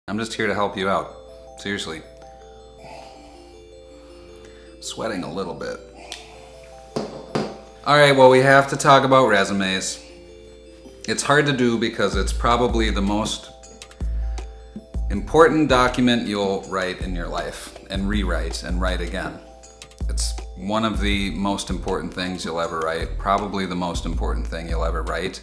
I'm just here to help you out. Seriously. I'm sweating a little bit. Alright, well, we have to talk about resumes. It's hard to do because it's probably the most important document you'll write in your life and rewrite and write again. It's one of the most important things you'll ever write, probably the most important thing you'll ever write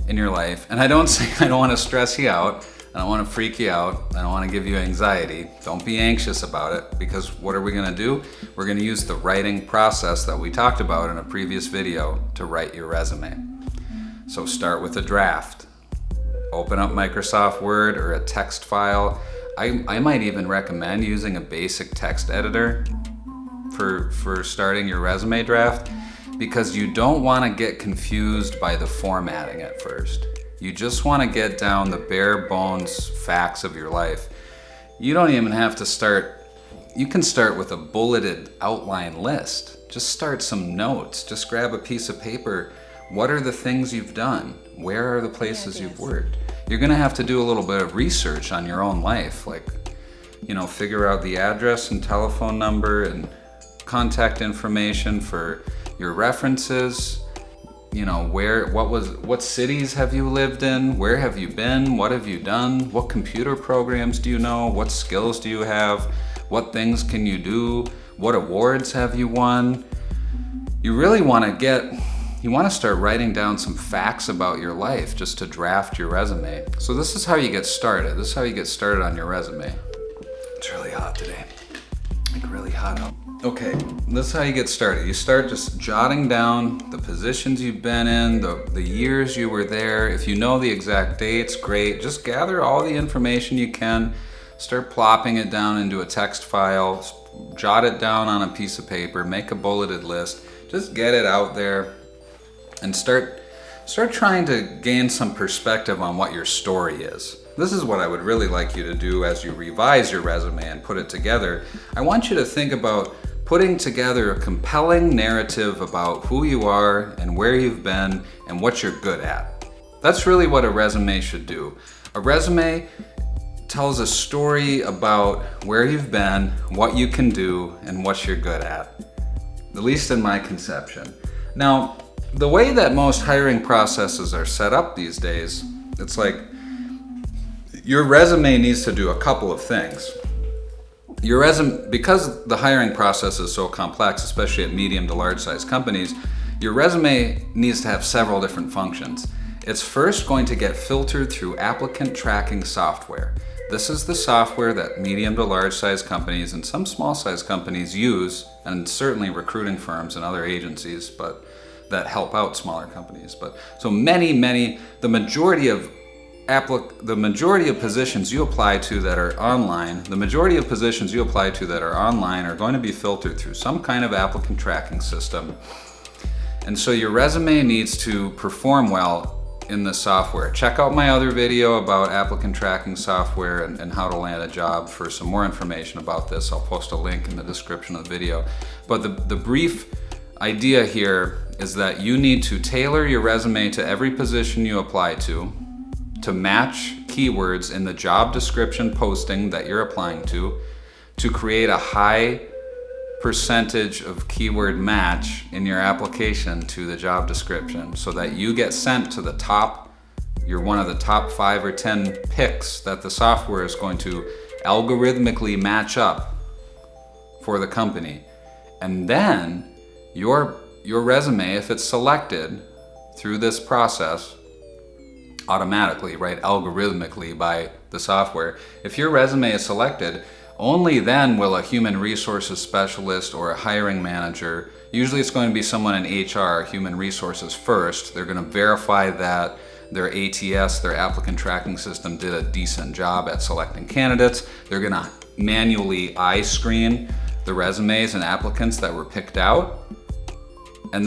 in your life. And I don't want to stress you out. I don't want to freak you out. I don't want to give you anxiety. Don't be anxious about it, because what are we going to do? We're going to use the writing process that we talked about in a previous video to write your resume. So start with a draft. Open up Microsoft Word or a text file. I might even recommend using a basic text editor for starting your resume draft, because you don't want to get confused by the formatting at first. You just want to get down the bare bones facts of your life. You don't even have to start, you can start with a bulleted outline list. Just start some notes. Just grab a piece of paper. What are the things you've done? Where are the places you've worked? You're gonna have to do a little bit of research on your own life, like, figure out the address and telephone number and contact information for your references. What cities have you lived in? Where have you been? What have you done? What computer programs do you know? What skills do you have? What things can you do? What awards have you won? You really want to start writing down some facts about your life just to draft your resume. So this is how you get started. This is how you get started on your resume. It's really hot today. Like really hot out. Okay, this is how you get started. You start just jotting down the positions you've been in, the years you were there. If you know the exact dates, great. Just gather all the information you can. Start plopping it down into a text file. Jot it down on a piece of paper. Make a bulleted list. Just get it out there and start trying to gain some perspective on what your story is. This is what I would really like you to do as you revise your resume and put it together. I want you to think about putting together a compelling narrative about who you are and where you've been and what you're good at. That's really what a resume should do. A resume tells a story about where you've been, what you can do, and what you're good at least in my conception. Now, the way that most hiring processes are set up these days, it's like your resume needs to do a couple of things. Your resume, because the hiring process is so complex, especially at medium to large size companies, your resume needs to have several different functions. It's first going to get filtered through applicant tracking software. This is the software that medium to large size companies and some small size companies use, and certainly recruiting firms and other agencies, but that help out smaller companies. But so the majority of positions you apply to that are online, are going to be filtered through some kind of applicant tracking system. And so your resume needs to perform well in the software. Check out my other video about applicant tracking software and how to land a job for some more information about this. I'll post a link in the description of the video. But the brief idea here is that you need to tailor your resume to every position you apply to match keywords in the job description posting that you're applying to create a high percentage of keyword match in your application to the job description, so that you get sent to you're one of the top 5 or 10 picks that the software is going to algorithmically match up for the company. And then your resume, if it's selected through this process automatically, right, algorithmically by the software, if your resume is selected, only then will a human resources specialist or a hiring manager, usually it's going to be someone in HR, human resources first, they're going to verify that their ATS, their applicant tracking system, did a decent job at selecting candidates. They're going to manually eye screen the resumes and applicants that were picked out. And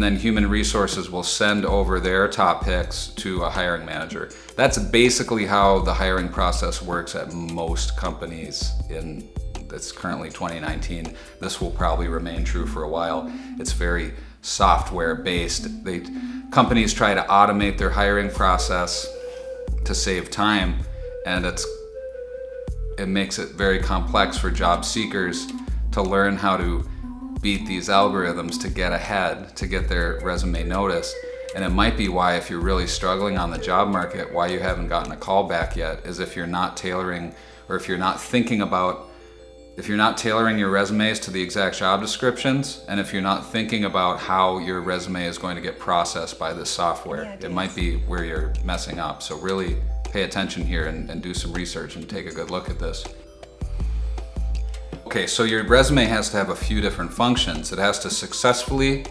then human resources will send over their top picks to a hiring manager. That's basically how the hiring process works at most companies it's currently 2019. This will probably remain true for a while. It's very software based. Companies try to automate their hiring process to save time, and it makes it very complex for job seekers to learn how to beat these algorithms to get ahead, to get their resume noticed. And it might be why, if you're really struggling on the job market, why you haven't gotten a call back yet, is if you're not tailoring, or if you're not thinking about, if you're not tailoring your resumes to the exact job descriptions, and if you're not thinking about how your resume is going to get processed by this software. It might be where you're messing up. So really pay attention here and do some research and take a good look at this. Okay, so your resume has to have a few different functions. It has to successfully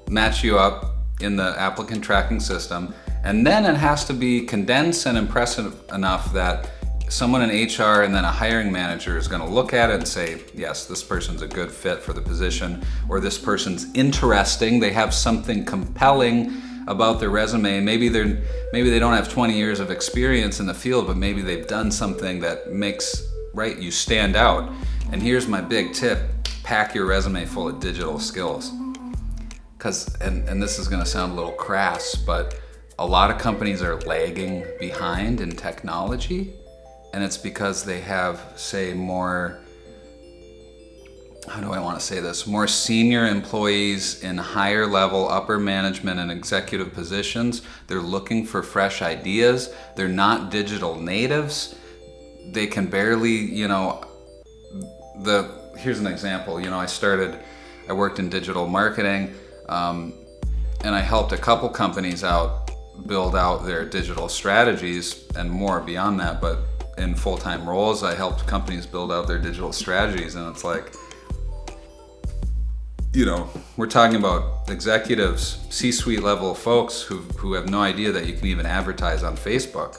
match you up in the applicant tracking system, and then it has to be condensed and impressive enough that someone in HR and then a hiring manager is going to look at it and say, yes, this person's a good fit for the position, or this person's interesting, they have something compelling about their resume. Maybe they don't have 20 years of experience in the field, but maybe they've done something that makes you stand out. And here's my big tip: pack your resume full of digital skills. And this is going to sound a little crass, but a lot of companies are lagging behind in technology, and it's because they have, say, more, how do I want to say this, more senior employees in higher level upper management and executive positions. They're looking for fresh ideas. They're not digital natives. They can barely, here's an example. I worked in digital marketing, and I helped a couple companies out build out their digital strategies and more beyond that. But in full-time roles, I helped companies build out their digital strategies, and it's like, we're talking about executives, C-suite level folks who have no idea that you can even advertise on Facebook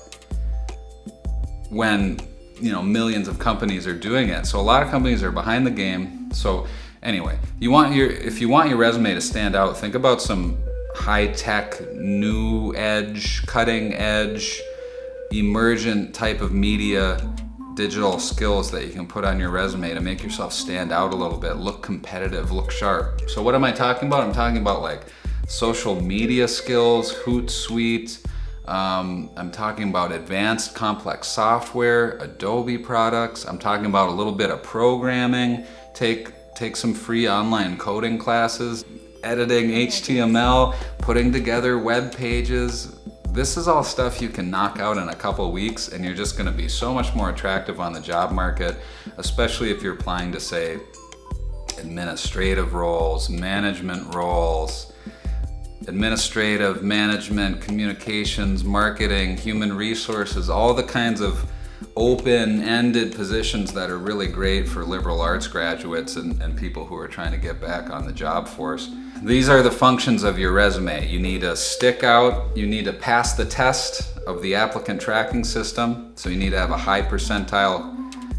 when millions of companies are doing it. So a lot of companies are behind the game. So anyway, if you want your resume to stand out, think about some high-tech, new edge, cutting edge, emergent type of media digital skills that you can put on your resume to make yourself stand out a little bit, look competitive, look sharp. So what am I talking about? I'm talking about like social media skills, Hootsuite. I'm talking about advanced complex software, Adobe products. I'm talking about a little bit of programming. Take some free online coding classes, editing HTML, putting together web pages. This is all stuff you can knock out in a couple weeks, and you're just going to be so much more attractive on the job market, especially if you're applying to, say, administrative roles, management roles, administrative, management, communications, marketing, human resources, all the kinds of open-ended positions that are really great for liberal arts graduates and people who are trying to get back on the job force. These are the functions of your resume. You need to stick out, you need to pass the test of the applicant tracking system, so you need to have a high percentile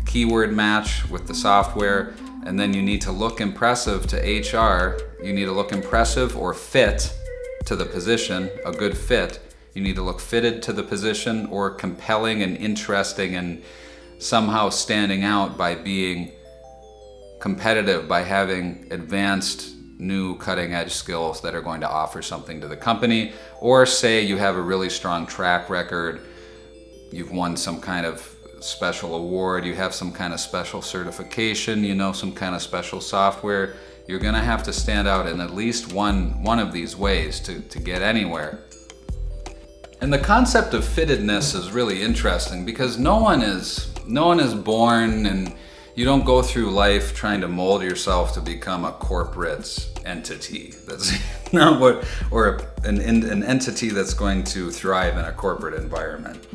keyword match with the software, and then you need to look impressive to HR. You need to look impressive or fit to the position, a good fit. You need to look fitted to the position or compelling and interesting and somehow standing out by being competitive, by having advanced new cutting edge skills that are going to offer something to the company. Or say you have a really strong track record, you've won some kind of special award, you have some kind of special certification, some kind of special software. You're gonna have to stand out in at least one of these ways to get anywhere. And the concept of fittedness is really interesting because no one is born, and you don't go through life trying to mold yourself to become a corporate entity. That's not what, or an entity that's going to thrive in a corporate environment.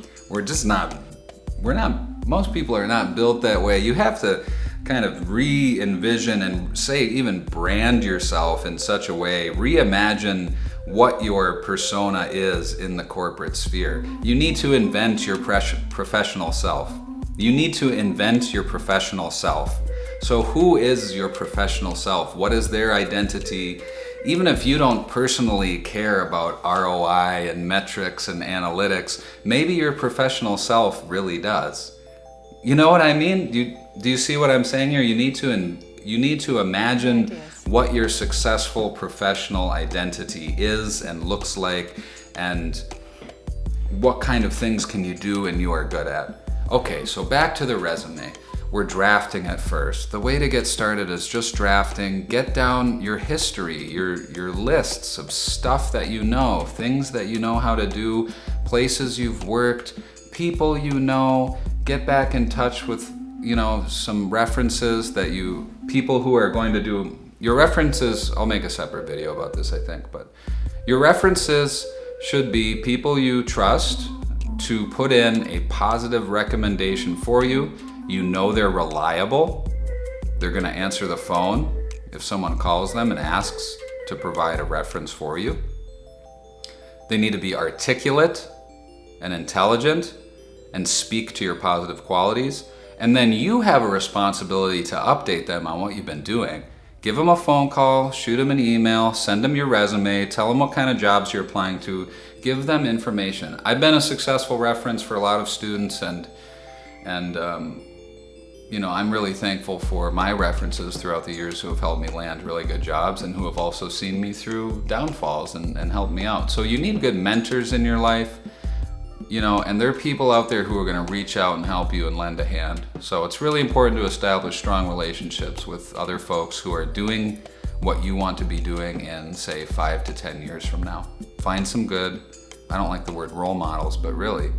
Most people are not built that way. You have to kind of re-envision and even brand yourself in such a way, reimagine what your persona is in the corporate sphere. You need to invent your professional self. You need to invent your professional self. So who is your professional self? What is their identity? Even if you don't personally care about ROI and metrics and analytics, maybe your professional self really does. You know what I mean? Do you see what I'm saying here? You need to imagine what your successful professional identity is and looks like, and what kind of things can you do and you are good at. Okay, so back to the resume. We're drafting at first. The way to get started is just drafting. Get down your history, your lists of stuff that you know, things that you know how to do, places you've worked, people you know. Get back in touch with, some references that people who are going to do your references. I'll make a separate video about this, I think, but your references should be people you trust to put in a positive recommendation for you. You know they're reliable. They're gonna answer the phone if someone calls them and asks to provide a reference for you. They need to be articulate and intelligent and speak to your positive qualities. And then you have a responsibility to update them on what you've been doing. Give them a phone call, shoot them an email, send them your resume, tell them what kind of jobs you're applying to, give them information. I've been a successful reference for a lot of students, and I'm really thankful for my references throughout the years who have helped me land really good jobs and who have also seen me through downfalls and helped me out. So you need good mentors in your life, and there are people out there who are gonna reach out and help you and lend a hand. So it's really important to establish strong relationships with other folks who are doing what you want to be doing in, say, 5 to 10 years from now. Find some good, I don't like the word role models, but really,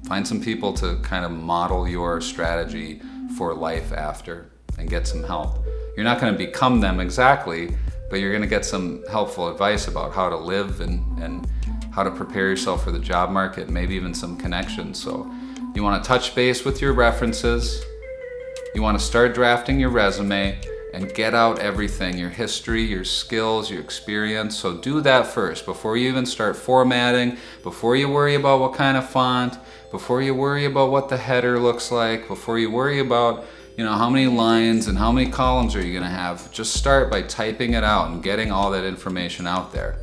find some people to kind of model your strategy for life after and get some help. You're not gonna become them exactly, but you're gonna get some helpful advice about how to live and how to prepare yourself for the job market, maybe even some connections. So you wanna touch base with your references, you wanna start drafting your resume and get out everything, your history, your skills, your experience. So do that first before you even start formatting, before you worry about what kind of font, before you worry about what the header looks like, before you worry about how many lines and how many columns are you gonna have. Just start by typing it out and getting all that information out there.